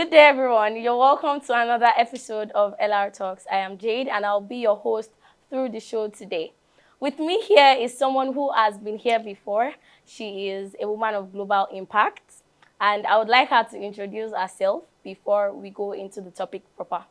Good day, everyone. You're welcome to another episode of LR Talks. I am Jade, and I'll be your host through the show today. With me here is someone who has been here before. She is a woman of global impact, and I would like her to introduce herself before we go into the topic proper.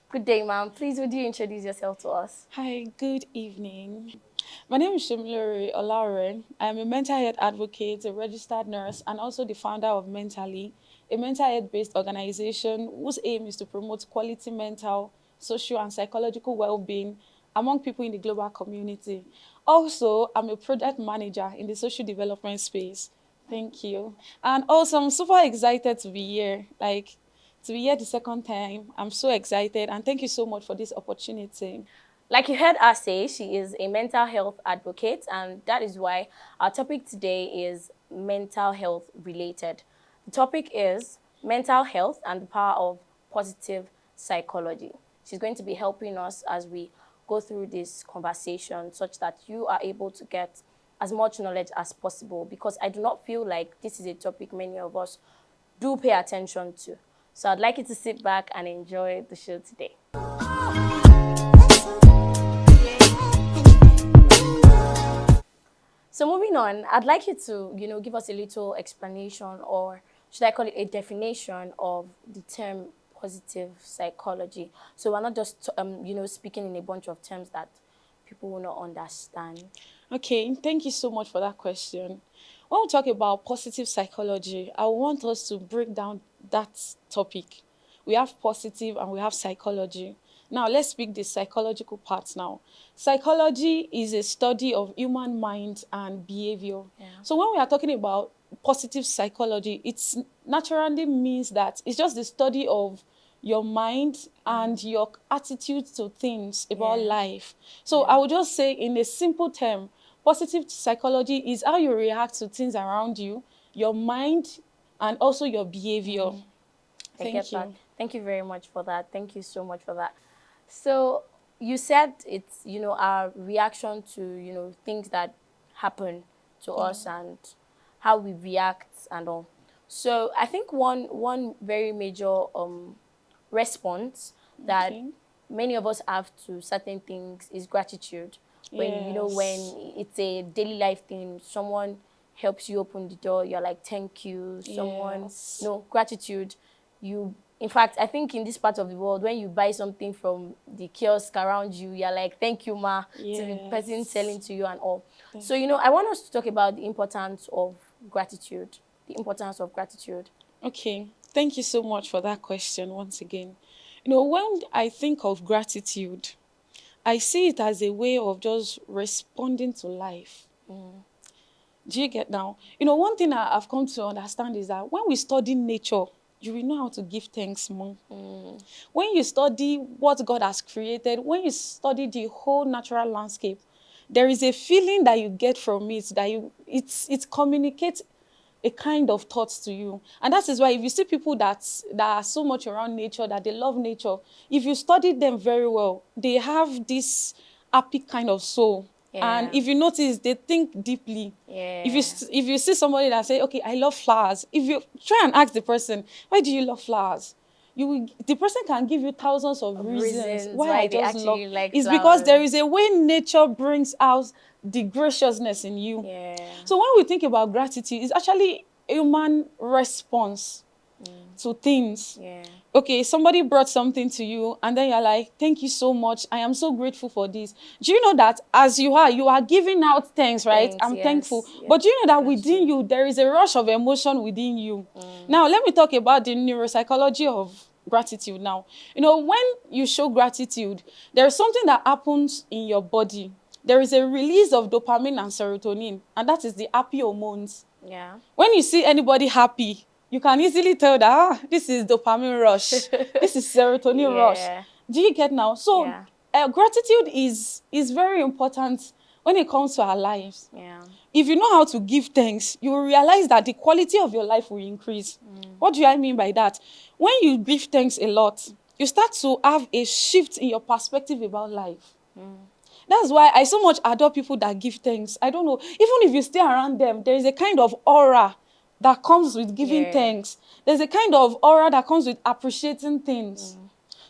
Good day, ma'am. Please, would you introduce yourself to us? Hi, good evening. My name is Semilore Olaore. I am a mental health advocate, a registered nurse, and also the founder of Mentally, a mental health based organization whose aim is to promote quality mental, social, and psychological well being among people in the global community. Also, I'm a project manager in the social development space. Thank you. And also, I'm super excited to be here. To be here the second time. I'm so excited, and thank you so much for this opportunity. Like you heard her say, she is a mental health advocate, and that is why our topic today is mental health related. The topic is mental health and the power of positive psychology. She's going to be helping us as we go through this conversation such that you are able to get as much knowledge as possible, because I do not feel like this is a topic many of us do pay attention to. So I'd like you to sit back and enjoy the show today. So moving on, I'd like you to, give us a little explanation, or should I call it a definition of the term positive psychology. So we're not just, speaking in a bunch of terms that people will not understand. Okay, thank you so much for that question. When we talk about positive psychology, I want us to break down that topic. We have positive and we have psychology. Now, let's speak the psychological parts now. Psychology is a study of human mind and behavior. Yeah. So when we are talking about positive psychology, it's naturally means that it's just the study of your mind and your attitude to things about Yeah. life. So I would just say in a simple term, positive psychology is how you react to things around you, your mind, and also your behavior. I Thank get that. you. Thank you very much for that. Thank you so much for that. So you said it's, our reaction to, things that happen to us and how we react and all. So I think one very major response that Okay. many of us have to certain things is gratitude. When Yes. it's a daily life thing, someone helps you open the door, you're like, thank you. Someone, Yes. gratitude. You, in fact, I think in this part of the world, when you buy something from the kiosk around you, you're like, thank you, ma, to the person selling Yes. to you and all. Thank So, I want us to talk about the importance of gratitude. The importance of gratitude. Okay, thank you so much for that question once again. When I think of gratitude, I see it as a way of just responding to life. Do you get now? One thing I've come to understand is that when we study nature, you will know how to give thanks more. When you study what God has created, when you study the whole natural landscape, there is a feeling that you get from it that it communicates a kind of thoughts to you. And that is why if you see people that are so much around nature, that they love nature, if you study them very well, they have this happy kind of soul. And Yeah. if you notice, they think deeply. Yeah. If you see somebody that say, okay, I love flowers, if you try and ask the person, why do you love flowers? The person can give you thousands of Of reasons reasons why I why they just love. actually like It's because there flowers. is a way nature brings out the graciousness in you. Yeah. So when we think about gratitude, it's actually human response to things. Yeah. Okay, somebody brought something to you, and then you're like, thank you so much. I am so grateful for this. Do you know that as you are giving out thanks, right? Thanks. I'm thankful. Yes. Yes. But do you know that within Gratitude. you, there is a rush of emotion within you? Now, let me talk about the neuropsychology of gratitude now. When you show gratitude, there is something that happens in your body. There is a release of dopamine and serotonin, and that is the happy hormones. Yeah. When you see anybody happy, you can easily tell that this is dopamine rush, this is serotonin rush. Yeah. Do you get now? So Yeah. gratitude is very important when it comes to our lives. Yeah. If you know how to give thanks, you will realize that the quality of your life will increase. What do I mean by that? When you give thanks a lot, you start to have a shift in your perspective about life. That's why I so much adore people that give thanks. I don't know. Even if you stay around them, there is a kind of aura that comes with giving Yeah. thanks. There's a kind of aura that comes with appreciating things.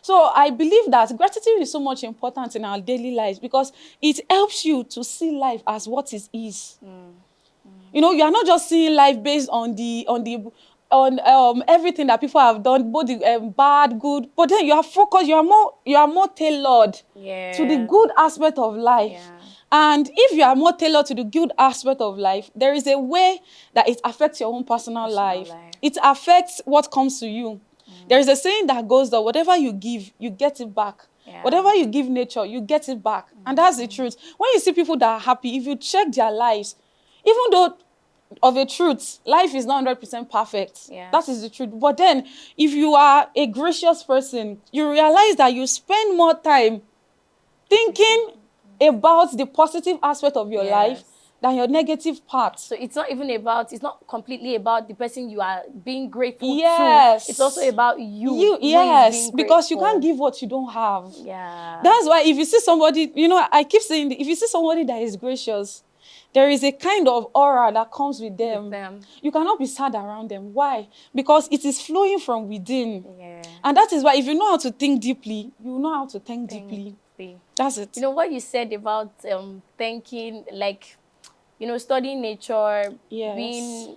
So I believe that gratitude is so much important in our daily lives because it helps you to see life as what it is. You know, you are not just seeing life based on everything that people have done, both the bad, good, but then you are focused, you are more tailored to the Yeah. good aspect of life. Yeah. And if you are more tailored to the good aspect of life, there is a way that it affects your own personal Personal life. life. It affects what comes to you. There is a saying that goes that whatever you give, you get it back. Yeah. Whatever you give nature, you get it back. And that's the truth. When you see people that are happy, if you check their lives, even though of a truth, life is not 100% perfect. That is Yes. the truth. But then, if you are a gracious person, you realize that you spend more time thinking about the positive aspect of your life Yes. than your negative part. So it's not completely about the person you are being grateful to. It's also Yes. about you who is Yes, being because you can't grateful. give what you don't have. Yeah. That's why if you see somebody, I keep saying, if you see somebody that is gracious, there is a kind of aura that comes with With them. them. You cannot be sad around them. Why? Because it is flowing from within. Yeah. And that is why if you know how to think deeply, you know how to think Thank deeply. you. That's You it. know what you said about thanking, like, studying nature, Yes. being,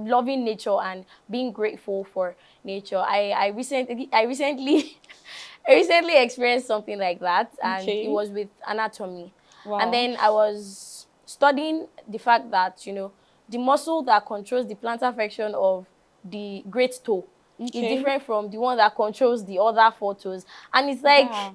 loving nature and being grateful for nature. I recently I recently experienced something like that, and it Okay. was with anatomy. And Wow. then I was studying the fact that, the muscle that controls the plantar section of the great toe is Okay. different from the one that controls the other four toes. And it's like, Wow.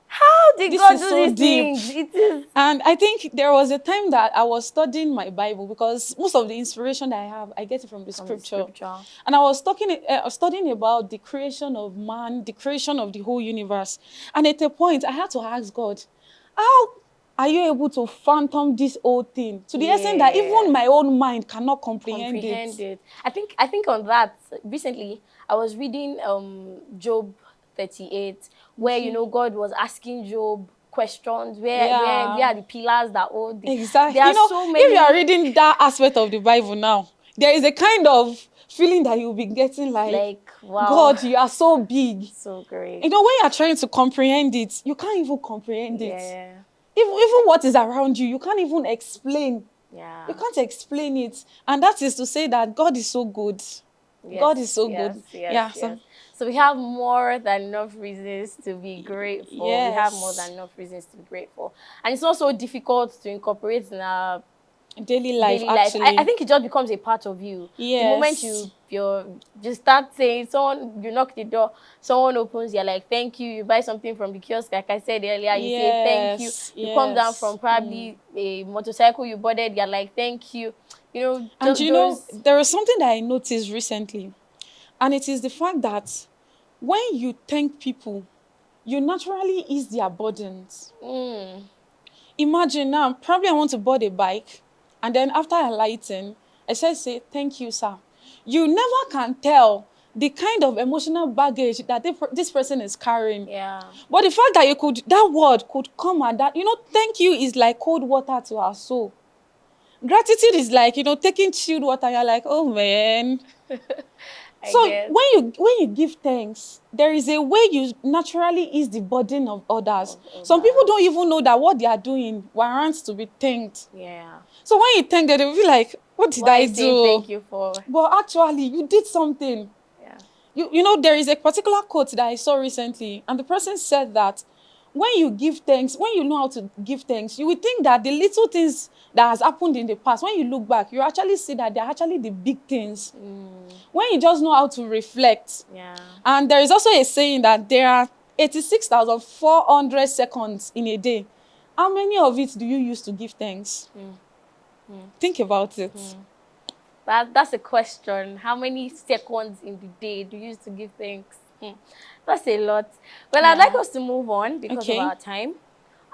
how did This God is do so these deep. things? It is And I think there was a time that I was studying my Bible because most of the inspiration that I have, I get it from the from the scripture. scripture. And I was studying about the creation of man, the creation of the whole universe. And at a point, I had to ask God, how are you able to phantom this whole thing to the extent that even Yeah. my own mind cannot comprehend it? Comprehend it. I think on that recently I was reading Job 38, where Okay. God was asking Job questions, where Yeah. are the pillars that hold the. There Exactly. are so If you are many, reading that aspect of the Bible now, there is a kind of feeling that you'll be getting like, like, wow. God, you are so big. So great. When you are trying to comprehend it, you can't even comprehend it. Yeah. Even what is around you, you can't even explain. You Yeah. can't explain it. And that is to say that God is so good. Yes, God is so yes, good. yes, Yeah. yes. So we have more than enough reasons to be grateful. We have more than Yes. enough reasons to be grateful. And it's not so difficult to incorporate in our Daily life, daily life. I actually. think it just becomes a part of you. The moment Yes. you just start saying, someone, you knock the door, someone opens, you're like, thank you. You buy something from the kiosk, like I said earlier, you say thank you. Yes. You come down Yes. from probably a motorcycle you boarded, you're like, thank you. And Those. there is something that I noticed recently, and it is the fact that when you thank people, you naturally ease their burdens. Mm, Imagine now, probably I want to board a bike, and then after alighting, I said, say, thank you, sir. You never can tell the kind of emotional baggage that this person is carrying. yeah. But the fact that that word could come and thank you is like cold water to our soul. Gratitude is like, taking chilled water, you're like, oh man. I So guess. when you give thanks, there is a way you naturally ease the burden of others. Of Some people that. don't even know that what they are doing warrants to be thanked. Yeah. So when you thank them, they'll be like, what did What are I you saying do? thank you for? But actually, you did something. Yeah. There is a particular quote that I saw recently, and the person said that when you give thanks, when you know how to give thanks, you will think that the little things that has happened in the past, when you look back, you actually see that they're actually the big things. Mm, When you just know how to reflect. yeah. And there is also a saying that there are 86,400 seconds in a day. How many of it do you use to give thanks? Mm, mm, Think about it. mm. That's a question. How many seconds in the day do you use to give thanks? That's a lot. Well, I'd like Yeah. us to move on because of Okay. our time.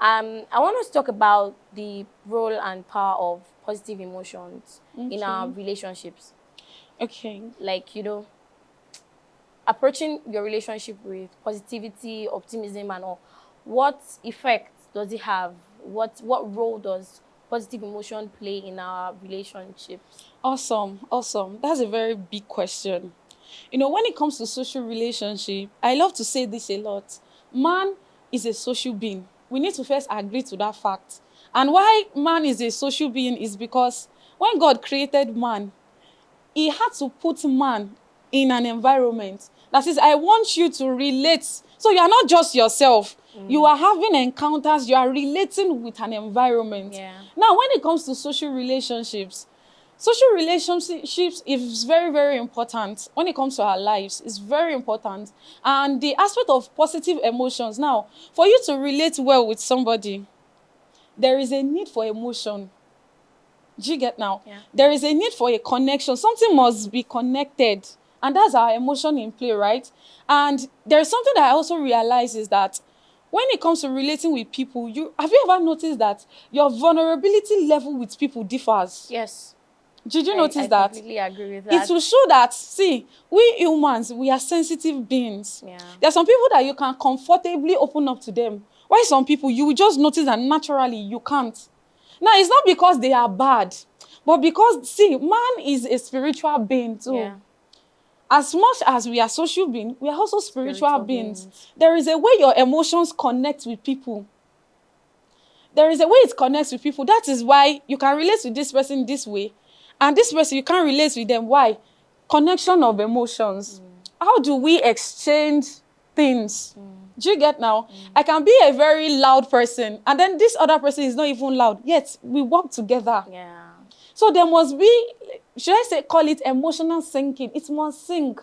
I want us to talk about the role and power of positive emotions in our Okay. relationships. Okay. Like, approaching your relationship with positivity, optimism, and all. What effect does it have? What role does positive emotion play in our relationships? Awesome, awesome. That's a very big question. When it comes to social relationship, I love to say this a lot. Man is a social being. We need to first agree to that fact. And why man is a social being is because when God created man, he had to put man in an environment that says, I want you to relate. So you are not just yourself. You are having encounters, you are relating with an environment. Yeah. Now, when it comes to social relationships is very, very important when it comes to our lives. It's very important. And the aspect of positive emotions. Now, for you to relate well with somebody, there is a need for emotion. Do you get now? Yeah. There is a need for a connection. Something must be connected. And that's our emotion in play, right? And there's something that I also realize is that when it comes to relating with people, have you ever noticed that your vulnerability level with people differs? Yes. Did you I notice that? completely agree with It that. will show that, see, we humans, we are sensitive beings. Yeah. There are some people that you can comfortably open up to them. Why some people, you will just notice that naturally you can't. Now, it's not because they are bad, but because, see, man is a spiritual being too. Yeah. As much as we are social beings, we are also spiritual Spiritual beings. beings. There is a way your emotions connect with people. There is a way it connects with people. That is why you can relate with this person this way, and this person you can't relate with them. Why? Connection of emotions. How do we exchange things? Do you get now? I can be a very loud person, and then this other person is not even loud, yet we work together. Yeah. So there must be, should I say, call it emotional syncing. It must sync.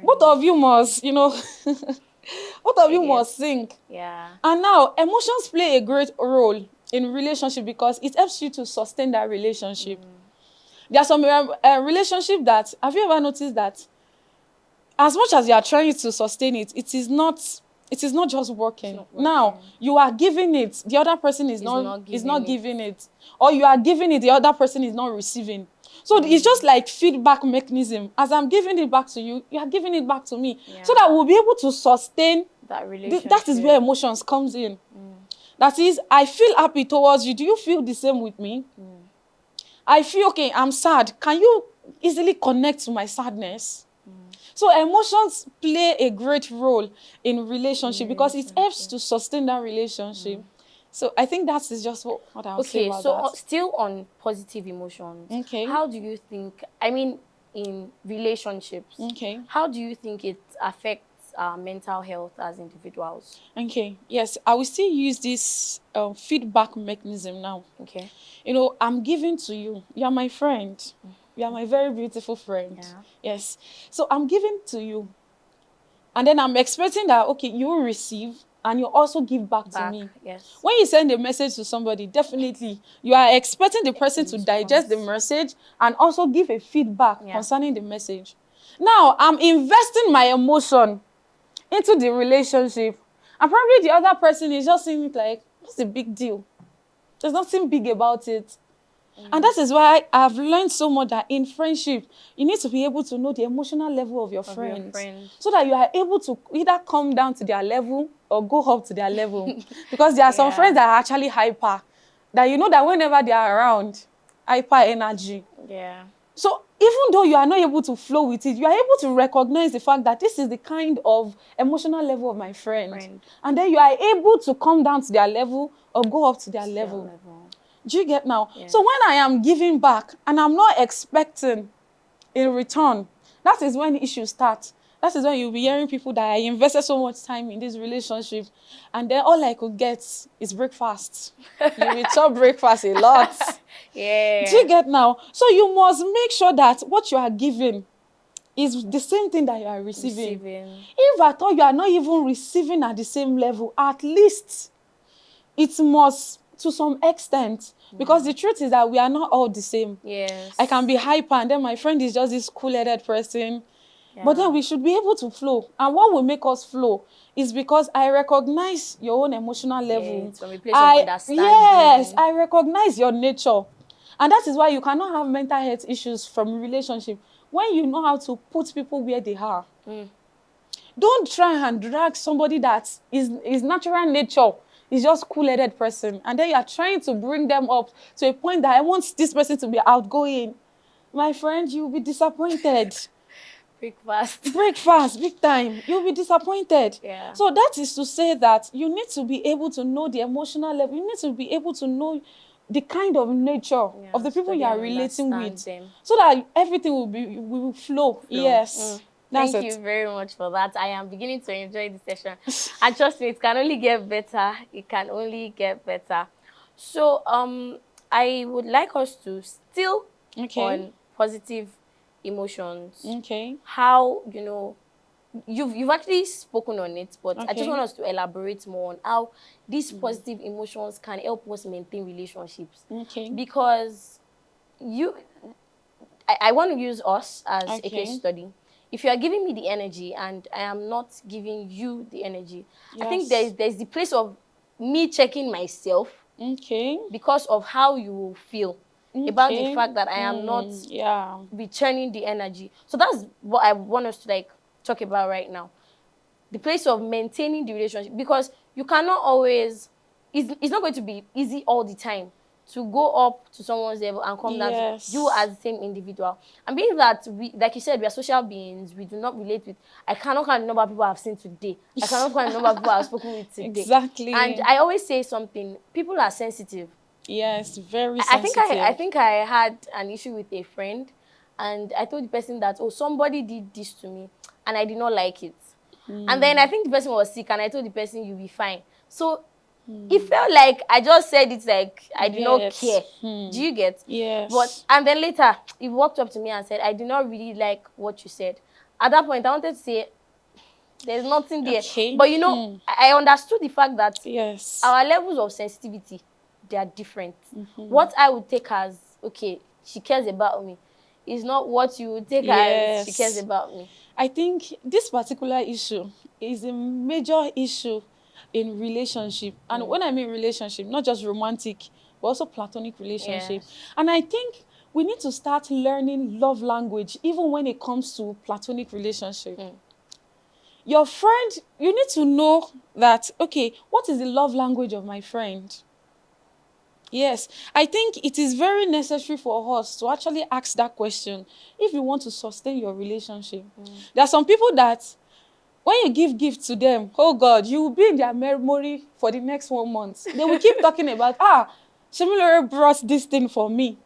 Both of you must, both of I you guess. must sync. Yeah. And now, emotions play a great role in relationship because it helps you to sustain that relationship. There are some relationship that, have you ever noticed that as much as you are trying to sustain it, it is not just working. not Now, working. you are giving it, the other person is It's not not is not giving it. giving it. Or you are giving it, the other person is not receiving. So it's just like feedback mechanism. As I'm giving it back to you, you are giving it back to me. So Yeah. that we'll be able to sustain. That That is where relationship. emotions comes in. That is, I feel happy towards you. Do you feel the same with me? I feel, okay, I'm sad. Can you easily connect to my sadness? So emotions play a great role in relationship because it helps to sustain that relationship. So I think that is just what I'll say Okay, about so that. still on positive emotions, Okay. how do you think, I mean, in relationships, Okay. how do you think it affects our mental health as individuals? Okay. Yes, I will still use this feedback mechanism now. Okay. I'm giving to you. You are my friend. You are my very beautiful friend. Yeah. Yes. So I'm giving to you. And then I'm expecting that, okay, you will receive and you also give back to Back, me. yes. When you send a message to somebody, definitely you are expecting the person In to digest the response. message and also give a feedback Yeah. concerning the message. Now, I'm investing my emotion into the relationship. And probably the other person is just seeing it like, what's the big deal? There's nothing big about it. And that is why I've learned so much that in friendship, you need to be able to know the emotional level of your Of your friends friend. so that you are able to either come down to their level or go up to their level. Because there are some friends Yeah. that are actually hyper, that you know that whenever they are around, hyper energy. Yeah. So even though you are not able to flow with it, you are able to recognize the fact that this is the kind of emotional level of my friend. Friend. And then you are able to come down to their level or go up to their To their level. level. Do you get now? Yes. So when I am giving back and I'm not expecting in return, that is when issues start. That is when you'll be hearing people that I invested so much time in this relationship, and then all I could get is breakfast. You will chop breakfast a lot. Do Yeah. you get now? So you must make sure that what you are giving is the same thing that you are receiving. Receiving. If at all you are not even receiving at the same level, at least it must to some extent, because the truth is that we are not all the same. Yes. I can be hyper and then my friend is just this cool-headed person. Yeah. But then we should be able to flow. And what will make us flow is because I recognize your own emotional Yeah, level. it's from a place of Yes, understanding. I recognize your nature. And that is why you cannot have mental health issues from relationship when you know how to put people where they are. Don't try and drag somebody that is natural nature is just cool-headed person, and then you are trying to bring them up to a point that I want this person to be outgoing. My friend, you'll be disappointed. Breakfast. Breakfast, big time. You'll be disappointed. Yeah. So that is to say that you need to be able to know the emotional level. You need to be able to know the kind of nature of Yeah. the people Study you are and relating understand with, them. so that everything will flow. Flow. Yes, that's Thank it. you very much for that. I am beginning to enjoy this session. And trust me, it can only get better. It can only get better. So I would like us to still Okay. on positive emotions. Okay. How, you've actually spoken on it, but I just Okay. want us to elaborate more on how these positive emotions can help us maintain relationships. Okay. Because you I want to use us as a case Okay. study. If you are giving me the energy and I am not giving you the energy, I think Yes. there's the place of me checking myself Okay. because of how you will feel about the Okay. fact that I am not Yeah. returning the energy. So that's what I want us to like talk about right now. The place of maintaining the relationship, because you cannot always, it's not going to be easy all the time to go up to someone's level and come down to you Yes. as the same individual. And being that we, like you said, we are social beings, we do not relate with, I cannot count the number of people I've seen today, I cannot count the number of people I've spoken with today. And Exactly. I always say something, people are sensitive. Yes, very I sensitive. think I had an issue with a friend, and I told the person that, oh, somebody did this to me and I did not like it. And then I think the person was sick and I told the person, you'll be fine. So it felt like I just said it like I did not Yes. care. Do you get? But Yes. and then later he walked up to me and said, I did not really like what you said. At that point, I wanted to say there's nothing there. Okay. But I understood the fact that Yes. our levels of sensitivity, they are different. What I would take as, okay, she cares about me, is not what you would take as she cares Yes. about me. I think this particular issue is a major issue in relationship. And when I mean relationship, not just romantic, but also platonic relationship. Yes. And I think we need to start learning love language even when it comes to platonic relationship. Your friend, you need to know that, okay, what is the love language of my friend? Yes, I think it is very necessary for us to actually ask that question if you want to sustain your relationship. There are some people that when you give gifts to them, oh God, you will be in their memory for the next 1 month. They will keep talking about, Semilore brought this thing for me.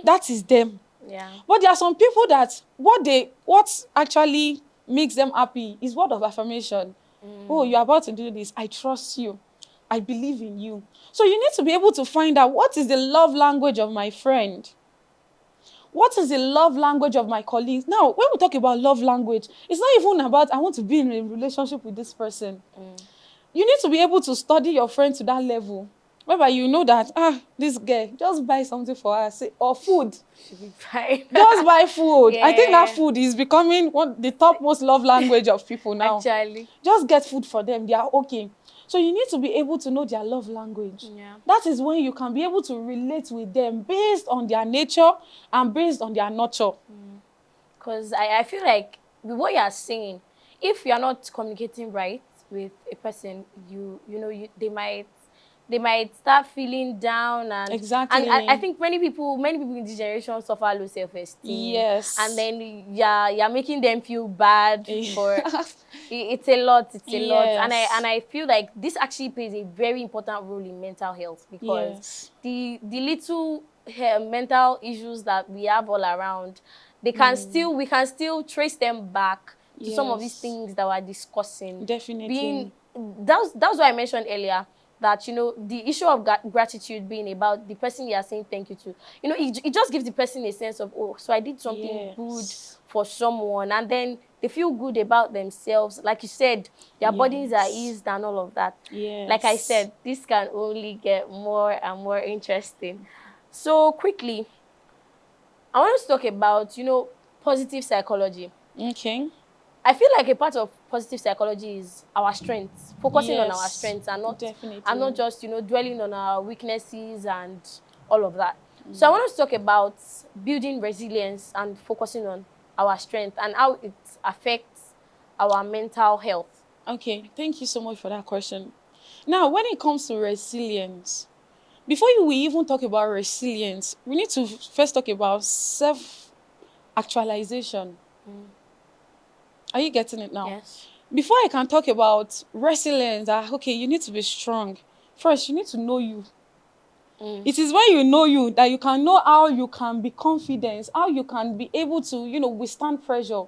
That is them. Yeah. But there are some people that what actually makes them happy is word of affirmation. Oh, you're about to do this. I trust you. I believe in you. So you need to be able to find out what is the love language of my friend. What is the love language of my colleagues? Now, when we talk about love language, it's not even about I want to be in a relationship with this person. You need to be able to study your friend to that level. Whereby you know that, this girl, just buy something for her, say, or food. Should be fine. Just buy food. I think that Yeah. food is becoming the topmost love language of people now. Actually. Just get food for them. They are okay. So you need to be able to know their love language. Yeah. That is when you can be able to relate with them based on their nature and based on their nurture. Because I feel like with what you are saying, if you are not communicating right with a person, they might start feeling down, and I Exactly. think many people in this generation suffer low self-esteem, and Yes. then you're making them feel bad for it's a lot, it's a lot. And Yes. I feel like this actually plays a very important role in mental health, because Yes. the little mental issues that we have all around, they can still we can still trace them back to some of these Yes. things that we're discussing. Being Definitely. That's what I mentioned earlier, that the issue of gratitude being about the person you are saying thank you to. It just gives the person a sense of, oh, so I did something good Yes. for someone, and then they feel good about themselves. Like you said, their bodies are Yes. eased and all of that. Like I Yes. said, this can only get more and more interesting. So quickly, I want us to talk about, positive psychology. Okay. I feel like a part of positive psychology is our strengths, focusing on our Yes. strengths, and not Definitely. just, dwelling on our weaknesses and all of that. So I want us to talk about building resilience and focusing on our strength and how it affects our mental health. Okay. Thank you so much for that question. Now, when it comes to resilience, before we even talk about resilience, we need to first talk about self-actualization. Are you getting it now? Yes. Before I can talk about resilience, okay, you need to be strong. First, you need to know you. It is when you know you that you can know how you can be confident, how you can be able to, withstand pressure.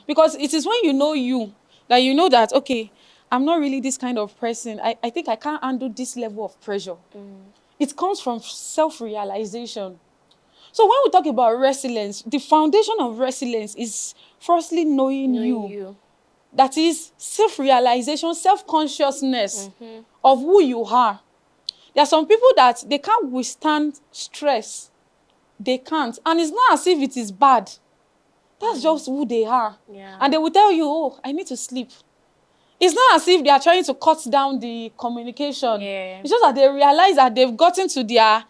Because it is when you know you that you know that, okay, I'm not really this kind of person. I think I can't handle this level of pressure. It comes from self-realization. So when we talk about resilience, the foundation of resilience is firstly knowing Knowing you. you. That is self-realization, self-consciousness of who you are. There are some people that they can't withstand stress. They can't. And it's not as if it is bad. That's just who they are. Yeah. And they will tell you, oh, I need to sleep. It's not as if they are trying to cut down the communication. Yeah. It's just that they realize that they've gotten to their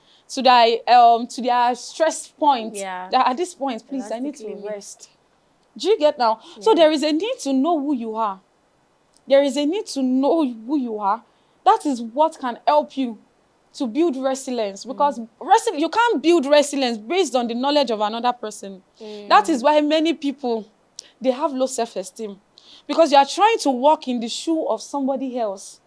stress point. Yeah. That at this point, please, I need Elastic to limit. rest. Do you get now? So Yeah. there is a need to know who you are. There is a need to know who you are. That is what can help you to build resilience, because you can't build resilience based on the knowledge of another person. That is why many people, they have low self-esteem, because you are trying to walk in the shoe of somebody else.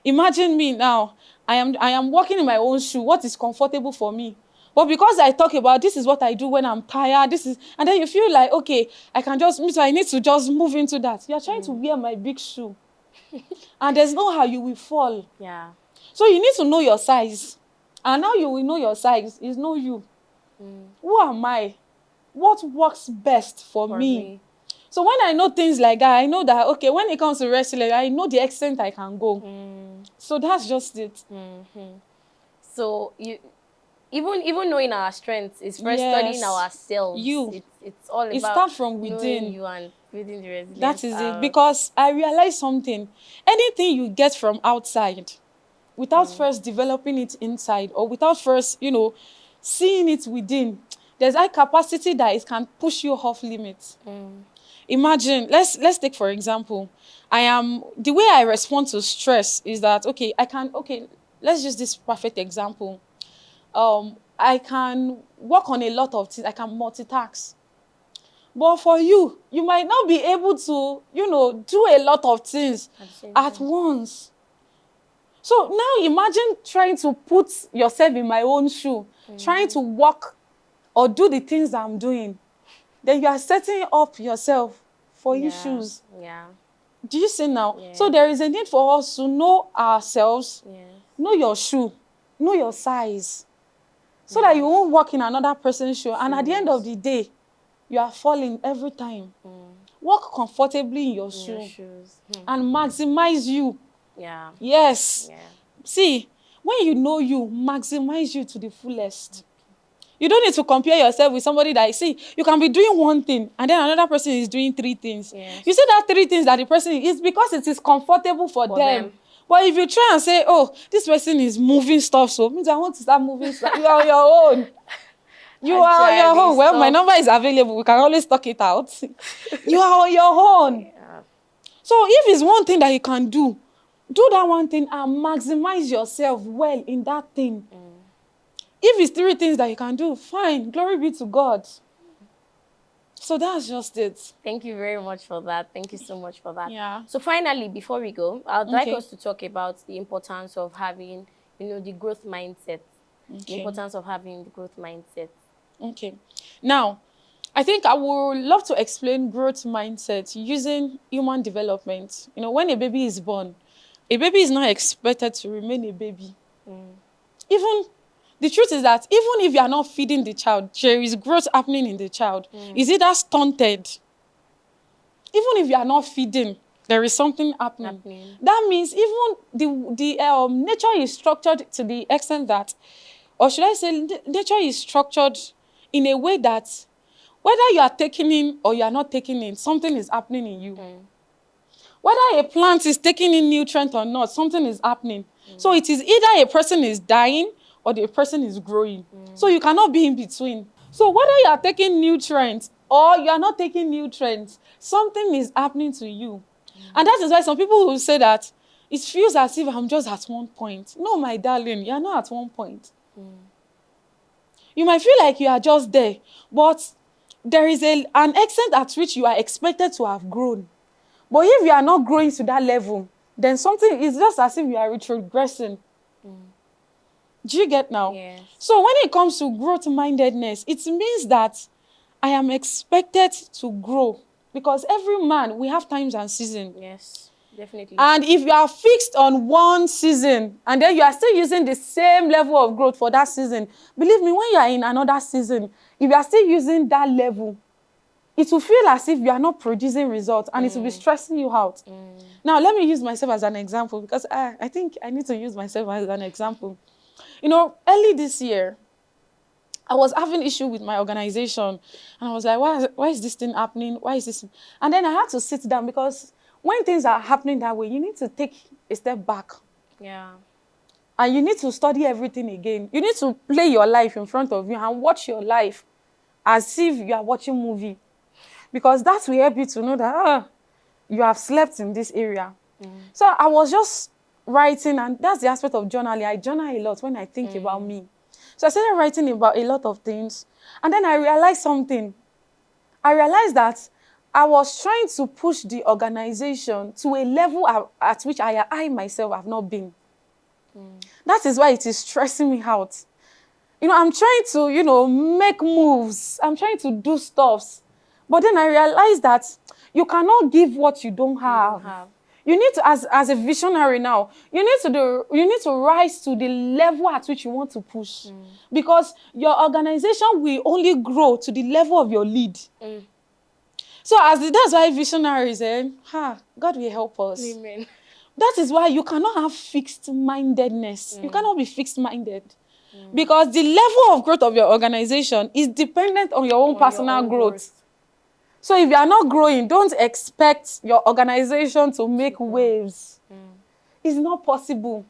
Imagine me now. I am walking in my own shoe. What is comfortable for me? But because I talk about this is what I do when I'm tired, and then you feel like, okay, so I need to just move into that. You are trying to wear my big shoe. And there's no how you will fall. Yeah. So you need to know your size. And how you will know your size is know you. Who am I? What works best for For me? me. So when I know things like that, I know that, okay, when it comes to wrestling, I know the extent I can go. So that's just it. So you even knowing our strengths is first studying Yes. ourselves. You. It's all It about starts from knowing within. you and building the resilience That is it. out. Because I realized something. Anything you get from outside, without first developing it inside, or without first, seeing it within, there's a capacity that it can push you off limits. Imagine, let's take for example, the way I respond to stress is that, okay, let's use this perfect example. I can work on a lot of things, I can multitask. But for you, you might not be able to, do a lot of things At the same at time. once. So now imagine trying to put yourself in my own shoe, trying to walk or do the things I'm doing. Then you are setting up yourself for Yeah. issues. Yeah. Do you see now? So Yes. there is a need for us to know ourselves, Yes. know your shoe, know your size, so that Yeah. you won't walk in another person's shoe. And at the end of Shoes. the day, you are falling every time. Walk comfortably in your In your shoe shoes. and maximize you. Yeah. Yes. Yeah. See, when you know you, maximize you to the fullest. You don't need to compare yourself with somebody that, see, you can be doing one thing and then another person is doing three things. You Yes. see that three things that the person is because it is comfortable for For them. them. But if you try and say, oh, this person is moving stuff, so means I want to start moving stuff. You are on your own. You are on your Actually, own. Well, my stop. number is available. We can always talk it out. You are on your own. Yeah. So if it's one thing that you can do that one thing and maximize yourself well in that thing. If it's three things that you can do, fine. Glory be to God. So that's just it. Thank you very much for that. Thank you so much for that. Yeah. So finally, before we go, I'd like Okay. us to talk about the importance of having, the growth mindset. The Okay. importance of having the growth mindset. Okay. Now, I think I would love to explain growth mindset using human development. When a baby is born, a baby is not expected to remain a baby. Even the truth is that even if you are not feeding the child, there is growth happening in the child. Is it that stunted? Even if you are not feeding, there is something happening. Happening. That means even the nature is structured to the extent that, or should I say, nature is structured in a way that whether you are taking in or you are not taking in, something is happening in you. Whether a plant is taking in nutrient or not, something is happening. So it is either a person is dying or the person is growing. So you cannot be in between. So whether you are taking nutrients or you are not taking nutrients, something is happening to you. And that is why some people will say that It feels as if I'm just at one point. No, my darling, you're not at one point. You might feel like you are just there, but there is an extent at which you are expected to have grown. But if you are not growing to that level, then something is just as if you are retrogressing. Do you get now? Yes. So when it comes to growth mindedness, it means that I am expected to grow, because every man, we have times and seasons. Yes, definitely. And if you are fixed on one season and then you are still using the same level of growth for that season, believe me, when you are in another season, if you are still using that level, it will feel as if you are not producing results, and it will be stressing you out. Now, let me use myself as an example, because I think I need to use myself as an example. You know, early this year, I was having issue with my organization, and I was like, why is this thing happening? Why is this? And then I had to sit down, because when things are happening that way, you need to take a step back. Yeah. And you need to study everything again. You need to play your life in front of you and watch your life as if you are watching a movie. Because that will help you to know that you have slept in this area. So I was just writing, and that's the aspect of journaling. I journal a lot when I think about me. So I started writing about a lot of things. And then I realized something. I realized that I was trying to push the organization to a level at which I myself have not been. That is why it is stressing me out. You know, I'm trying to, make moves. I'm trying to do stuffs. But then I realized that you cannot give what you don't have. You need to, as a visionary now, you need to rise to the level at which you want to push. Because your organization will only grow to the level of your lead. So that's why visionaries, God will help us. Amen. That is why you cannot have fixed mindedness. You cannot be fixed minded. Because the level of growth of your organization is dependent on your own personal growth. So if you are not growing, don't expect your organization to make waves. It's not possible.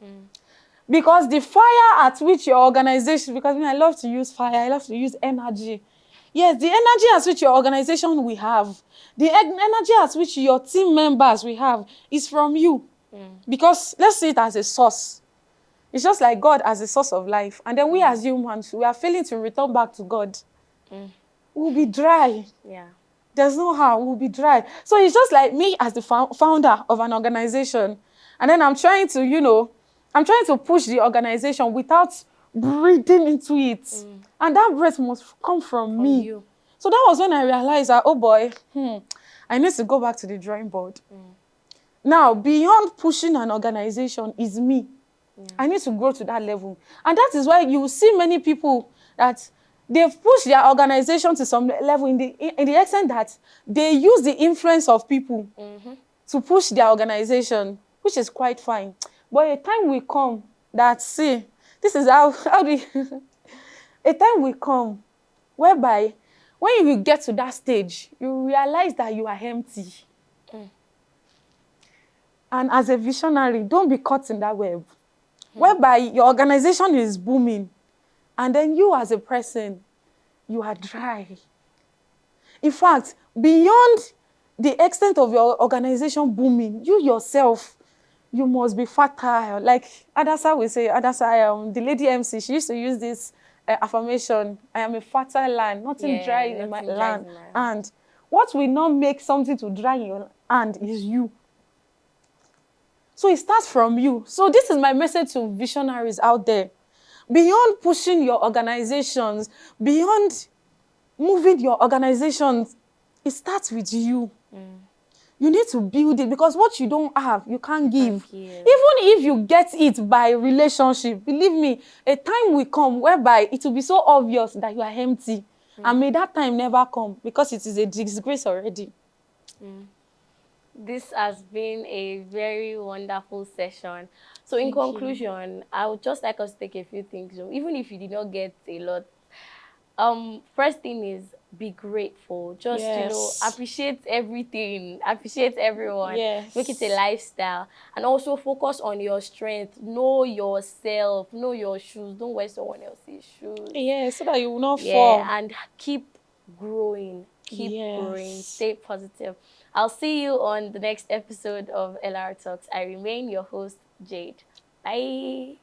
Because the fire at which your organization, because I love to use fire, I love to use energy. Yes, the energy at which your organization will have, the energy at which your team members will have is from you. Because let's see it as a source. It's just like God as a source of life. And then we as humans, we are failing to return back to God. We'll be dry. Yeah. There's no how, we'll be dry. So it's just like me as the founder of an organization. And then I'm trying to push the organization without breathing into it. And that breath must come from me. You. So that was when I realized that, oh boy, I need to go back to the drawing board. Now, beyond pushing an organization is me. I need to grow to that level. And that is why you see many people that they've pushed their organization to some level in the extent that they use the influence of people to push their organization, which is quite fine. But a time will come that, see, this is how a time will come whereby when you will get to that stage, you realize that you are empty. And as a visionary, don't be caught in that web. Whereby your organization is booming, and then you as a person, you are dry. In fact, beyond the extent of your organization booming, you yourself, you must be fertile. Like Adasa will say, the lady MC, she used to use this affirmation, I am a fertile land, nothing dry in my land. And what will not make something to dry in your hand is you. So it starts from you. So this is my message to visionaries out there. Beyond pushing your organizations, beyond moving your organizations, it starts with you. You need to build it, because what you don't have, you can't give. Even if you get it by relationship, believe me, a time will come whereby it will be so obvious that you are empty. And may that time never come, because it is a disgrace already. This has been a very wonderful session. So in conclusion, I would just like us to take a few things. So even if you did not get a lot, first thing is be grateful. Just appreciate everything, appreciate everyone. Make it a lifestyle, and also focus on your strength. Know yourself, know your shoes. Don't wear someone else's shoes. So that you will not fall. And keep growing. Keep growing. Stay positive. I'll see you on the next episode of LR Talks. I remain your host, Jade. Bye.